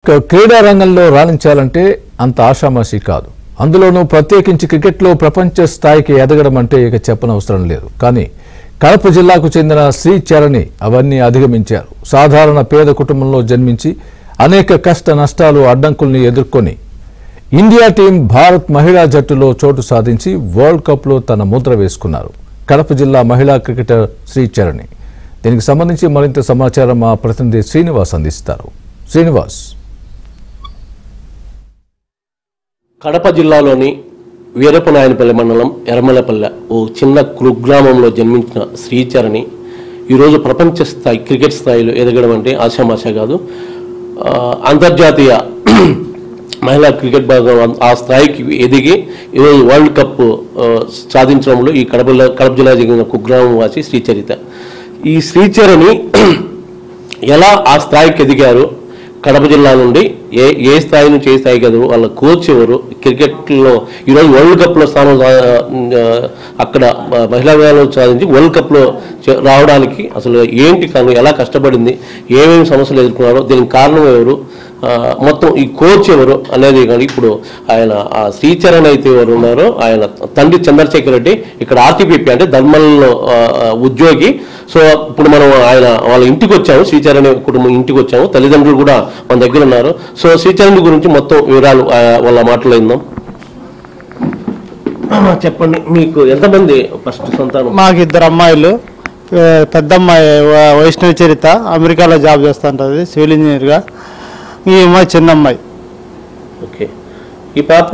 క్రీడా రంగంలో రాణించాలంటే అంత ఆషామాషి కాదు. అందులోనూ ప్రత్యేకించి క్రికెట్లో ప్రపంచ స్థాయికి ఎదగడం అంటే ఇక చెప్పనవసరం లేదు. కానీ కడప జిల్లాకు చెందిన శ్రీచరణి అవన్నీ అధిగమించారు. సాధారణ పేద కుటుంబంలో జన్మించి అనేక కష్ట నష్టాలు అడ్డంకుల్ని ఎదుర్కొని ఇండియా టీం భారత్ మహిళా జట్టులో చోటు సాధించి వరల్డ్ కప్లో తన ముద్ర వేసుకున్నారు. కడప జిల్లా మహిళా క్రికెటర్ శ్రీచరణి. దీనికి సంబంధించి మరింత సమాచారం మా ప్రతినిధి శ్రీనివాస్ అందిస్తారు. శ్రీనివాస్. కడప జిల్లాలోని వీరపనాయనపల్లి మండలం ఎర్మలపల్లె ఓ చిన్న కుగ్రామంలో జన్మించిన శ్రీచరణి ఈరోజు ప్రపంచ స్థాయి క్రికెట్ స్థాయిలో ఎదగడం అంటే ఆశామాషా కాదు. అంతర్జాతీయ మహిళా క్రికెట్ భాగం ఆ స్థాయికి ఎదిగి ఈరోజు వరల్డ్ కప్ సాధించడంలో ఈ కడప జిల్లా చెందిన కుగ్రామం వాసి శ్రీచరిత. ఈ శ్రీచరణి ఎలా ఆ స్థాయికి ఎదిగారు, కడప జిల్లా నుండి ఏ స్థాయి నుంచి ఏ స్థాయికి ఎదురు, వాళ్ళ కోచ్ ఎవరు, క్రికెట్లో ఈరోజు వరల్డ్ కప్లో స్థానం అక్కడ మహిళా విభాగంలో సాధించి వరల్డ్ కప్లో రావడానికి అసలు ఏంటి కారణం, ఎలా కష్టపడింది, ఏమేమి సమస్యలు ఎదుర్కొన్నారో, దీనికి కారణం ఎవరు, మొత్తం ఈ కోచ్ ఎవరు అనేది కానీ ఇప్పుడు ఆయన ఆ శ్రీచరణ్ అయితే ఎవరు ఉన్నారో ఆయన తండ్రి చంద్రశేఖర్ రెడ్డి ఇక్కడ ఆర్టీపీపీ అంటే ధర్మల్లో ఉద్యోగి. సో ఇప్పుడు మనం ఆయన వాళ్ళ ఇంటికి వచ్చాము, శ్రీచరణ్ కుటుంబం ఇంటికి వచ్చాము, తల్లిదండ్రులు కూడా మన దగ్గర ఉన్నారు. సో శ్రీచరణ్ గురించి మొత్తం వివరాలు వాళ్ళ మాటలో విందాం. చెప్పండి, మీకు ఎంతమంది ఫస్ట్ సంతానం? మాకు 2 అమ్మాయిలు. పెద్ద అమ్మాయి వైష్ణవి చరిత అమెరికాలో జాబ్ చేస్తుంటుంది సివిల్ ఇంజనీర్గా. ఈ అమ్మాయి చిన్న అమ్మాయి. ఓకే. ఈ పాప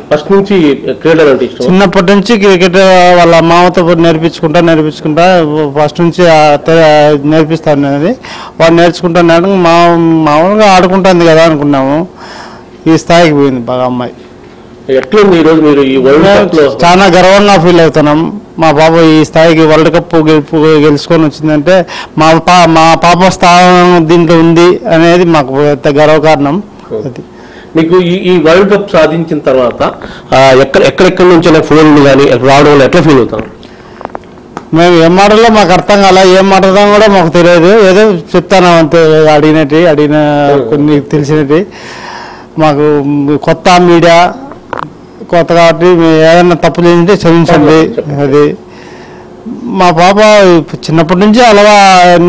ఫస్ట్ నుంచి క్రీడలు అంటే ఇష్టం? చిన్నప్పటి నుంచి క్రికెట్ వాళ్ళ మామతో నేర్పించుకుంటా ఫస్ట్ నుంచి నేర్పిస్తాను అనేది వాడు నేర్చుకుంటున్నాడు. మామూలుగా ఆడుకుంటుంది కదా అనుకున్నాము. ఈ స్థాయికి పోయింది బాగా అమ్మాయి. ఎట్లుంది ఈరోజు మీరు ఈ వరల్డ్ కప్లో? చాలా గర్వంగా ఫీల్ అవుతున్నాం. మా పాప ఈ స్థాయికి వరల్డ్ కప్ గెలుచుకొని వచ్చిందంటే మా పాప స్థానం దీంట్లో ఉంది అనేది మాకు పెద్ద గర్వకారణం. అది మీకు ఈ వరల్డ్ కప్ సాధించిన తర్వాత ఎక్కడెక్కడి నుంచి ఫోన్లు కానీ రావడం వల్ల ఎట్లా ఫీల్ అవుతాం? మేము ఏం మాటలో మాకు అర్థం కాల, ఏం మాట్లాడదాం కూడా మాకు తెలియదు. ఏదో చెప్తాను అంతే, అడిగిన కొన్ని తెలిసినవి. మాకు కొత్త మీడియా కొత్త కాబట్టి ఏదైనా తప్పు చేసింటే క్షమించండి. అది మా పాప చిన్నప్పటి నుంచి అలా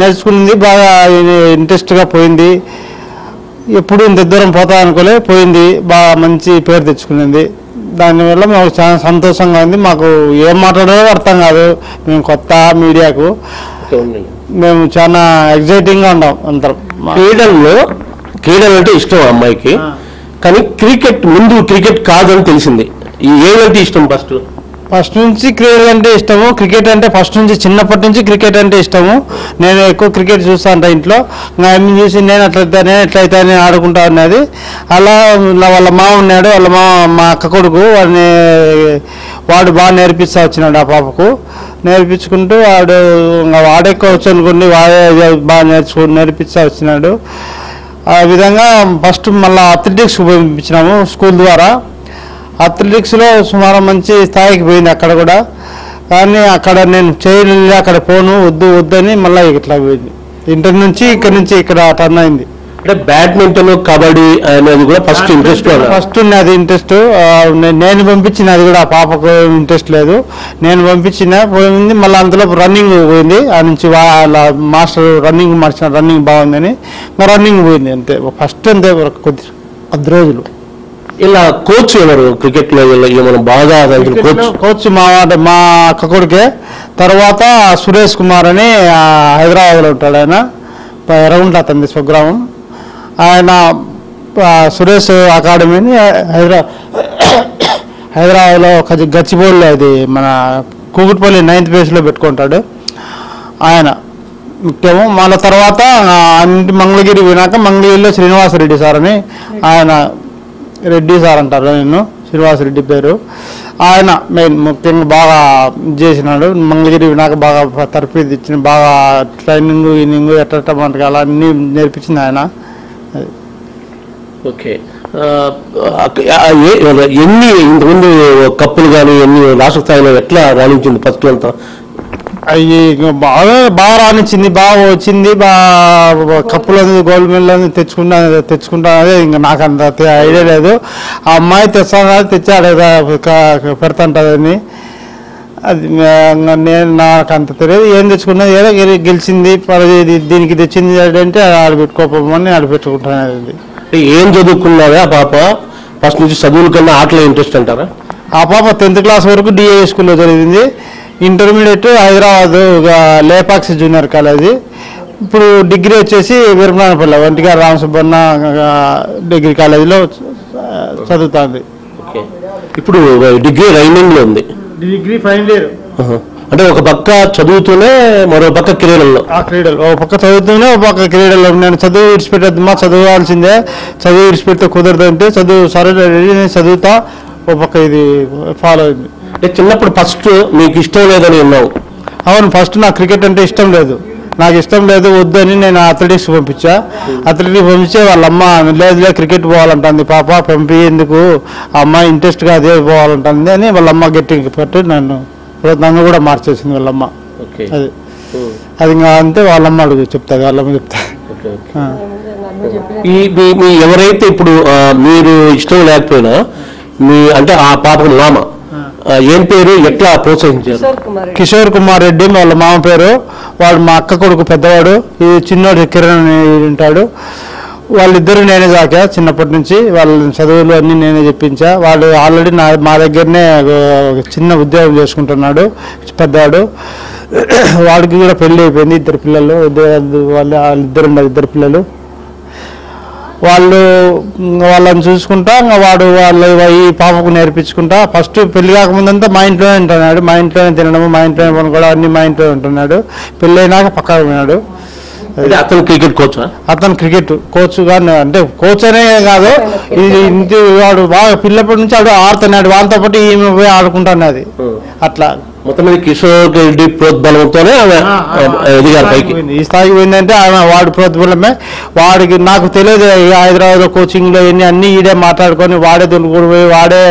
నేర్చుకునింది, బాగా ఇంట్రెస్ట్గా పోయింది. ఎప్పుడు ఇంత దూరం పోతా అనుకోలే, పోయింది, బాగా మంచి పేరు తెచ్చుకునింది. దానివల్ల మాకు చాలా సంతోషంగా ఉంది. మాకు ఏం మాట్లాడాలో అర్థం కాదు. మేము కొత్త మీడియాకు మేము చాలా ఎగ్జైటింగ్గా ఉన్నాం అందరం. క్రీడలు అంటే ఇష్టం అమ్మాయికి, కానీ క్రికెట్ ముందు క్రికెట్ కాదని తెలిసింది. ఏదంటే ఇష్టం? ఫస్ట్ నుంచి క్రికెట్ అంటే ఇష్టము. క్రికెట్ అంటే ఫస్ట్ నుంచి చిన్నప్పటి నుంచి క్రికెట్ అంటే ఇష్టము. నేను ఎక్కువ క్రికెట్ చూస్తా ఉంటా ఇంట్లో. ఆమె చూసి నేను ఎట్లయితే అని ఆడుకుంటా ఉన్నది. అలా వాళ్ళ మామ ఉన్నాడు, మా అక్క కొడుకు, వాడు బాగా నేర్పిస్తా వచ్చినాడు ఆ పాపకు. నేర్పించుకుంటూ వాడే కోచ్ అనుకోండి, వాడే బాగా నేర్పిస్తా వచ్చినాడు. ఆ విధంగా ఫస్ట్ మళ్ళీ అథ్లెటిక్స్ పంపించినాము స్కూల్ ద్వారా. అథ్లెటిక్స్లో సుమారు మంచి స్థాయికి పోయింది అక్కడ కూడా. కానీ అక్కడ నేను చేయలేదు, అక్కడ పోను వద్దని మళ్ళీ ఇట్లా పోయింది. ఇంటర్ నుంచి ఇక్కడ టర్న్ అయింది. అంటే బ్యాడ్మింటన్, కబడ్డీ అనేది కూడా ఫస్ట్ ఉన్నది ఇంట్రెస్ట్. నేను పంపించిన అది కూడా ఆ పాపకు ఇంట్రెస్ట్ లేదు. నేను పంపించిన పోయింది. మళ్ళీ అందులో రన్నింగ్ పోయింది. ఆ నుంచి వాళ్ళ మాస్టర్ రన్నింగ్ మార్చిన, రన్నింగ్ బాగుందని రన్నింగ్ పోయింది. అంతే ఫస్ట్ అంతే 10 రోజులు. ఇలా కోచ్ ఎవరు క్రికెట్లో ఏమైనా బాగా కోచ్ మా అక్క కొడుకే. తర్వాత సురేష్ కుమార్ అని హైదరాబాద్లో ఉంటాడు. ఆయన ఎర్రగుంట అతని స్వగ్రామం. ఆయన సురేష్ అకాడమీని హైదరాబాద్లో గచ్చిబౌలిలో, అది మన కూకుట్పల్లి 9th ప్లేస్లో పెట్టుకుంటాడు ఆయన ముఖ్యము. మళ్ళీ తర్వాత మంగళగిరి వినాక మంగళగిరిలో శ్రీనివాసరెడ్డి సార్ అని, ఆయన రెడ్డి సార్ అంటారు, నేను శ్రీనివాసరెడ్డి పేరు. ఆయన మెయిన్ ముఖ్యంగా బాగా చేసినాడు. మంగళగిరి వినాక బాగా తరఫీదు ఇచ్చిన, బాగా ట్రైనింగ్ ఎట్ట మనకి అలా అన్నీ నేర్పించింది ఆయన. ఓకే. ఎన్ని ఇంతకుముందు కప్పులు కానీ ఎన్ని రాష్ట్ర స్థాయిలో ఎట్లా రాణించింది ఫస్ట్ అంతా? అవి బాగా రానిచ్చింది, బాగా వచ్చింది, బాగా కప్పులు గోల్డ్ మెడల్ తెచ్చుకుంటా అదే ఇంకా నాకు అంత ఐడియా లేదు. ఆ అమ్మాయి తెచ్చాడు పెడతాంటదని, అది నేను నాకు అంత తెలియదు. ఏం తెచ్చుకున్నది ఏదో గెలిచింది దీనికి తెచ్చింది అంటే ఆడబెట్టుకోమని ఆడబెట్టుకుంటాను. ఏం చదువుకున్నావా ఆ పాప? ఫస్ట్ నుంచి చదువుల కన్నా ఆటలో ఇంట్రెస్ట్ అంటారా? ఆ పాప 10th క్లాస్ వరకు డిఏ స్కూల్లో చదివింది. ఇంటర్మీడియట్ హైదరాబాద్ లేపాక్స్ జూనియర్ కాలేజ్. ఇప్పుడు డిగ్రీ వచ్చేసి వీరపనాయనపల్లి వంటిగారు రామసుబ్బన్న డిగ్రీ కాలేజీలో చదువుతుంది. ఓకే, ఇప్పుడు డిగ్రీ రైనింగ్లో ఉంది. Degree final year. అంటే ఒక పక్క చదువుతూనే మరో పక్క క్రీడల్లో. ఒక పక్క చదువుతూనే ఒక పక్క క్రీడల్లో. నేను చదువు విడిచిపెట్టద్దమ్మా, చదవాల్సిందే, చదువు విడిచిపెడితే కుదరదంటే చదువు సరే చదువుతా ఒక పక్క ఇది ఫాలో అయింది. అంటే చిన్నప్పుడు ఫస్ట్ మీకు ఇష్టం లేదని విన్నావు? అవును, ఫస్ట్ నాకు క్రికెట్ అంటే ఇష్టం లేదు. నాకు ఇష్టం లేదు వద్దని నేను అథ్లెటిక్స్ పంపించా. అథ్లెటిక్స్ పంపించే వాళ్ళ అమ్మ లేదు క్రికెట్ పోవాలంటుంది, పాప పంపి ఎందుకు, ఆ అమ్మాయి ఇంట్రెస్ట్గా అదే పోవాలంటుంది అని వాళ్ళ అమ్మ గట్టిగా పెట్టి నన్ను కూడా మార్చేసింది వాళ్ళమ్మ. అది ఇంకా అంతే, వాళ్ళమ్మ అడుగు చెప్తాది, వాళ్ళమ్మ చెప్తా. మీ ఎవరైతే ఇప్పుడు మీరు ఇష్టం లేకపోయినా అంటే ఆ పాపకు మామ ఏం పేరు, ఎట్లా ప్రోత్సహించారు? కిషోర్ కుమార్ రెడ్డి వాళ్ళ మామ పేరు. వాడు మా అక్క కొడుకు పెద్దవాడు, ఈ చిన్నోడు కిరణ్ ఉంటాడు. వాళ్ళిద్దరు నేనే సాకా చిన్నప్పటి నుంచి. వాళ్ళ చదువులు అన్నీ నేనే చెప్పించా. వాడు ఆల్రెడీ మా దగ్గరనే చిన్న ఉద్యోగం చేసుకుంటున్నాడు పెద్దవాడు. వాడికి కూడా పెళ్ళి అయిపోయింది, 2 పిల్లలు. వాళ్ళిద్దరు పిల్లలు. వాళ్ళని చూసుకుంటా వాడు ఈ పాపకు నేర్పించుకుంటా. ఫస్ట్ పెళ్లి కాకముందంతా మా ఇంట్లోనే ఉంటున్నాడు, మా ఇంట్లోనే తినడము, మా ఇంట్లోనే పనుకోవడం అన్ని మా ఇంట్లోనే ఉంటున్నాడు. పెళ్ళి అయినాక పక్కకు పోయినాడు. అతను క్రికెట్ కోచ్? అతను క్రికెట్ కోచ్ కానీ, అంటే కోచ్ అనే కాదు, ఇంటి వాడు బాగా పిల్లప్పటి నుంచి వాడు ఆడుతున్నాడు. వాళ్ళతో పాటు ఈమె పోయి ఆడుకుంటున్నది. అట్లా మొత్తం మీద కిషోర్ రెడ్డి ప్రోద్బలంతోనే ఎదిగారు పైకి. ఈ స్థాయికి పోయిందంటే వాడి ప్రోద్బలమే. వాడికి నాకు తెలియదు హైదరాబాద్ కోచింగ్లో అన్నీ ఈడే మాట్లాడుకొని వాడే దొరుకుడు పోయి వాడే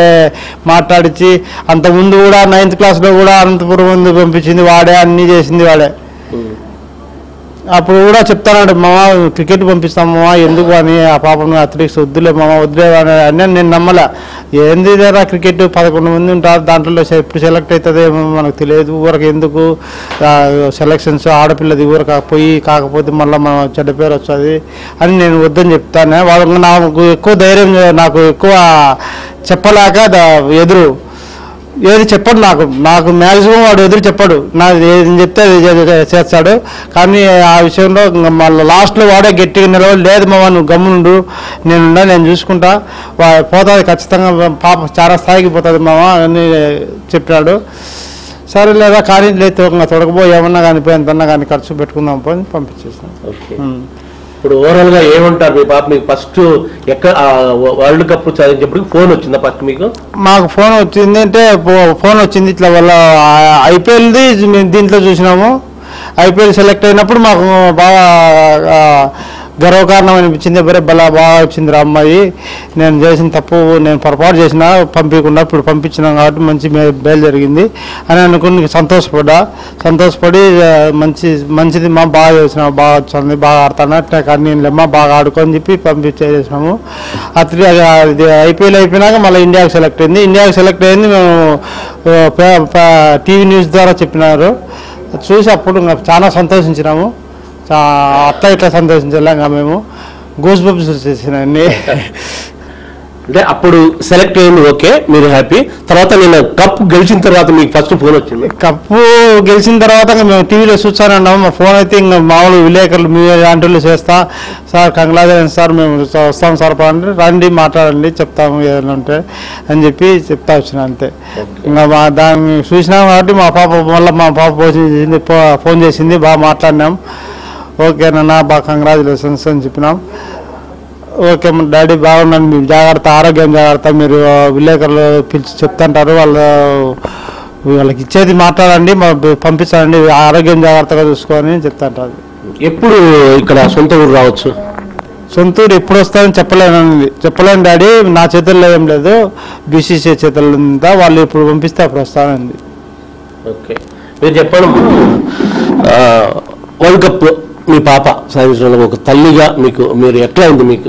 మాట్లాడించి, అంతకుముందు కూడా 9th క్లాస్లో కూడా అనంతపురం ముందు పంపించింది వాడే, అన్నీ చేసింది వాడే. అప్పుడు కూడా చెప్తానండి, మామ క్రికెట్ పంపిస్తామా ఎందుకు అని. ఆ పాపం అథ్లెటిక్స్ వద్దులే మామ వద్దులే అని నేను నమ్మలే. ఏంది లేరా క్రికెట్ 11 మంది ఉంటారు, దాంట్లో ఎప్పుడు సెలెక్ట్ అవుతుందేమో మనకు తెలియదు, ఊరకు ఎందుకు సెలక్షన్స్ ఆడపిల్లది ఊరకు పోయి కాకపోతే మళ్ళీ మనం చెడ్డ పేరు వస్తుంది అని నేను వద్దని చెప్తాను. వాళ్ళు నాకు ఎక్కువ ధైర్యం, నాకు ఎక్కువ చెప్పలేక ఎదురు ఏది చెప్పడు. నాకు మ్యాక్సిమం వాడు ఎదురు చెప్పాడు, నాకు ఏది చెప్తే అది చేస్తాడు. కానీ ఆ విషయంలో మళ్ళీ లాస్ట్లో వాడే గట్టిగా నిలబడి, లేదు మామ నువ్వు గమ్మునుండు, నేను చూసుకుంటా, పోతుంది ఖచ్చితంగా, పాప చాలా స్థాయికి పోతుంది మామ అని చెప్పాడు. సరే లేదా కానీ లేదు తొడకపో ఏమన్నా కానీ పోయిందన్నా కానీ ఖర్చు పెట్టుకుందాం పోయి పంపించేసాను. ఇప్పుడు ఓవరాల్ గా ఏమంటారు మీ పాప? మీకు ఫస్ట్ ఎక్కడ వరల్డ్ కప్ సాధించేప్పటికి ఫోన్ వచ్చిందా ఫస్ట్ మీకు? మాకు ఫోన్ వచ్చింది అంటే ఫోన్ వచ్చింది ఇట్లా వాళ్ళ ఐపీఎల్ది మేము దీంట్లో చూసినాము. ఐపీఎల్ సెలెక్ట్ అయినప్పుడు మాకు బాగా గర్వకారణం అనిపించింది. బాగా వచ్చింది రా అమ్మాయి, నేను చేసిన తప్పు, నేను పొరపాటు చేసిన పంపించకుండా ఇప్పుడు పంపించినాం కాబట్టి మంచి బయలు జరిగింది అని అనుకుని సంతోషపడి మంచిది మా బాగా చేసినావు, బాగా వచ్చింది, బాగా ఆడుతున్నా కానీ నేనులేమ్మా బాగా ఆడుకొని చెప్పి పంపించేసినాము. అతడి ఐపీఎల్ అయిపోయినాక మళ్ళీ ఇండియాకి సెలెక్ట్ అయింది. ఇండియాకి సెలెక్ట్ అయింది మేము టీవీ న్యూస్ ద్వారా చెప్పినారు, చూసి అప్పుడు చాలా సంతోషించినాము. అట్లా ఇట్లా సంతోషించాలి ఇంకా మేము గూస్ బంప్స్ వచ్చేసినాయి. అంటే అప్పుడు సెలెక్ట్ అయ్యింది, ఓకే మీరు హ్యాపీ. తర్వాత నేను కప్ గెలిచిన తర్వాత మీకు ఫస్ట్ ఫోన్ వచ్చింది? కప్పు గెలిచిన తర్వాత మేము టీవీలో చూస్తానన్నాము. మా ఫోన్ అయితే ఇంకా మామూలు విలేకరులు మీ లాంటి చేస్తా, సార్ కంగ్రాచులేషన్ సార్ మేము వస్తాం సార్ అంటే రండి మాట్లాడండి చెప్తాము ఏదైనా ఉంటే అని చెప్పి చెప్తా వచ్చిన అంతే. ఇంకా దాన్ని చూసినాం కాబట్టి మా పాప ఫోన్ చేసింది, బాగా మాట్లాడినాం. ఓకేనన్నా బాగా కంగ్రాచులేషన్స్ అని చెప్పినాం. ఓకే డాడీ బాగున్నాను, మీరు జాగ్రత్త, ఆరోగ్యం జాగ్రత్త, మీరు విలేకరులు పిలిచి చెప్తుంటారు, వాళ్ళకి ఇచ్చేది మాట్లాడండి, పంపించండి, ఆరోగ్యం జాగ్రత్తగా చూసుకోని చెప్తుంటారు. ఎప్పుడు ఇక్కడ సొంత ఊరు రావచ్చు? సొంత ఊరు ఎప్పుడు వస్తారని చెప్పలేను డాడీ, నా చేతుల్లో ఏం లేదు, బీసీసీ చేతుల్లో ఉందా, వాళ్ళు ఇప్పుడు పంపిస్తే అప్పుడు వస్తానండి. ఓకే, మీరు చెప్పండి, వరల్డ్ కప్ మీ పాప సాధించడంలో ఒక తల్లిగా మీరు ఎట్లా ఉంది మీకు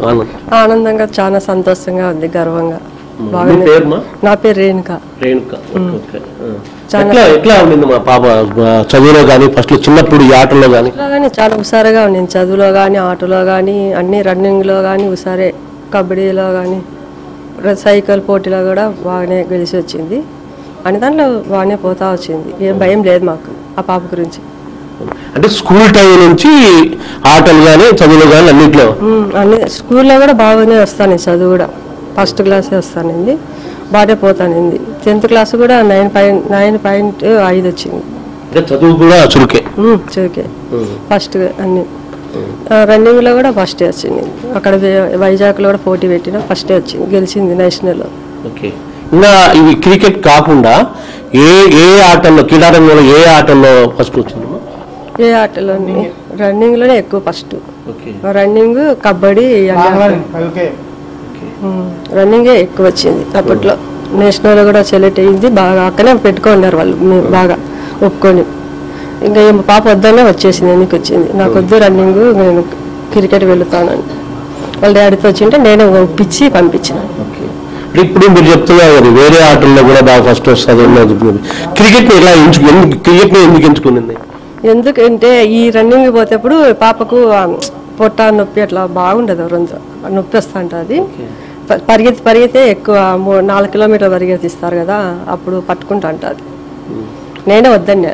ఆనందంగా? చాలా సంతోషంగా ఉంది, గర్వంగా. నా పేరు రేణుక. ఎట్లా ఉండింది మా పాప చదువులో కానీ ఫస్ట్ చిన్నప్పుడు ఈ ఆటల్లో కానీ? చాలా హుషారుగా ఉండింది, చదువులో కానీ ఆటలో కానీ అన్ని, రన్నింగ్లో కానీ హుషారే, కబడ్డీలో కానీ సైకిల్ పోటీలో కూడా బాగానే గెలిచి వచ్చింది. అన్ని దాంట్లో బాగానే పోతా వచ్చింది, ఏం భయం లేదు మాకు ఆ పాప గురించి. అంటే స్కూల్ టైం నుంచి ఆటలు కానీ చదువులు కానీ అన్నింటిలో అన్ని స్కూల్లో కూడా బాగానే వస్తాను, చదువు కూడా ఫస్ట్ క్లాసే వస్తానండి, బాగానే పోతానండి. 10th క్లాస్ కూడా 9.5 వచ్చింది. చదువు కూడా చురుకే ఫస్ట్ అన్ని. రన్నింగ్లో కూడా ఫస్టే వచ్చింది, అక్కడ వైజాగ్లో కూడా పోటీ పెట్టిన ఫస్టే వచ్చింది, గెలిచింది నేషనల్. ఓకే. ఇంకా ఇవి క్రికెట్ కాకుండా ఏ ఆటల్లో, క్రీడారంగంలో ఏ ఆటల్లో ఫస్ట్ వచ్చింది? ఏ ఆటలో? రన్నింగ్లోనే ఎక్కువ ఫస్ట్. రన్నింగ్, కబడ్డీ, రన్నింగే ఎక్కువ వచ్చింది అప్పట్లో. నేషనల్ కూడా సెలెక్ట్ అయ్యింది, బాగా అక్కనే పెట్టుకున్నారు వాళ్ళు బాగా ఒప్పుకొని. ఇంకా మా పాప వద్దనే వచ్చేసింది, ఎందుకు వచ్చింది, నాకు వద్దు రన్నింగ్, నేను క్రికెట్ వెళుతానని వాళ్ళ డాడీతో వచ్చింటే నేను ఒప్పించి పంపించాను. ఇప్పుడు మీరు చెప్తున్నారు వేరే ఆటల్లో కూడా బాగా ఫస్ట్ వస్తుంది, క్రికెట్ ఎలా క్రికెట్ ఎందుకు ఎంచుకునింది? ఎందుకంటే ఈ రన్నింగ్ పోతేప్పుడు పాపకు పొట్ట నొప్పి అట్లా బాగుండదు, నొప్పి వస్తూ ఉంటుంది. పరిగెత్తే ఎక్కువ 4 కిలోమీటర్లు పరిగెత్తిస్తారు కదా, అప్పుడు పట్టుకుంటా ఉంటుంది. నేనే వద్దన్నా.